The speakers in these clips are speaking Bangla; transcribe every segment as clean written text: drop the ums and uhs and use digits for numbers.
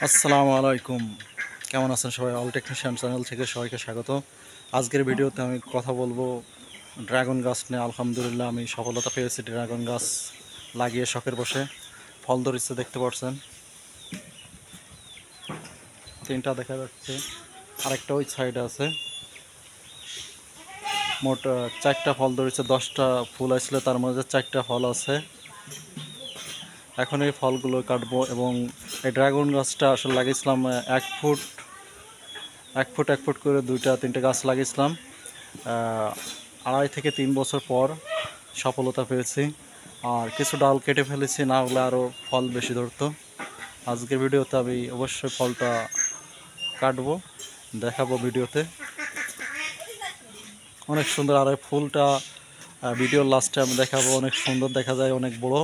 আসসালামু আলাইকুম, কেমন আছেন সবাই? অল টেকনিশিয়ান চ্যানেল থেকে সবাইকে স্বাগত। আজকের ভিডিওতে আমি কথা বলবো ড্রাগন গাছ নিয়ে। আলহামদুলিল্লাহ আমি সফলতা পেয়েছি ড্রাগন গাছ লাগিয়ে শখের বসে। ফল ধরেছে, দেখতে পাচ্ছেন, তিনটা দেখা যাচ্ছে, আরেকটা ওই সাইডে আছে। মোট 4টা ফল ধরেছে, 10টা ফুল আসলে তার মধ্যে 4টা ফল আছে। এখন এই ফলগুলো কাটবো এবং এই ড্রাগন গাছটা আসলে লাগিয়েছিলাম 1 ফুট করে 2-3টে গাছ লাগিয়েছিলাম। 2.5 থেকে 3 বছর পর সফলতা পেয়েছি। আর কিছু ডাল কেটে ফেলেছি, না হলে আরও ফল বেশি ধরতো। আজকের ভিডিওতে আমি অবশ্যই ফলটা কাটবো, দেখাবো ভিডিওতে। অনেক সুন্দর, আর এই ফুলটা ভিডিওর লাস্টে আমি দেখাবো। অনেক সুন্দর দেখা যায়, অনেক বড়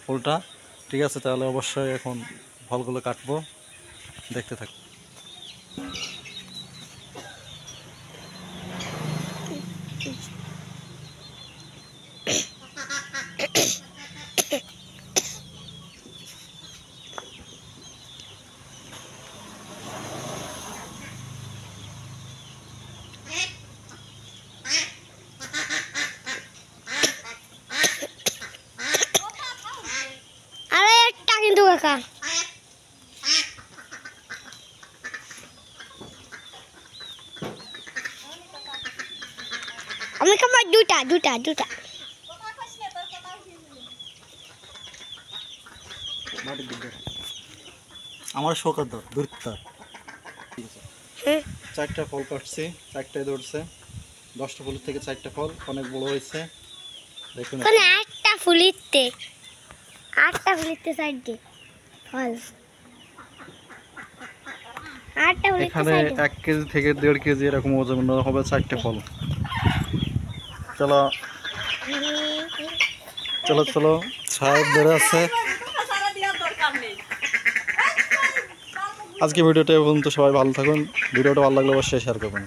ফুলটা। ঠিক আছে, তাহলে অবশ্যই এখন ফলগুলো কাটবো, দেখতে থাকি। আরে একটা কিন্তু কাকা আমি খাবার দুটা আমার শোকার দূরতা। 4টা ফল কাটছি, 4টায় ধরছে। 10টা ফুলের থেকে 4টা ফল অনেক বড় হয়েছে, দেখুন। কোন আটটা ফুলিতে সাইডে ফল আটটা ফুলিতে এখানে সাইডে 1 কেজি থেকে 1.5 কেজি এরকম ওজন হবে 4টে ফল। চলো চলো চলো, সাহেব ধরে আছে। আজকে ভিডিওটা পর্যন্ত, সবাই ভালো থাকুন। ভিডিওটা ভালো লাগলে অবশ্যই শেয়ার করবেন।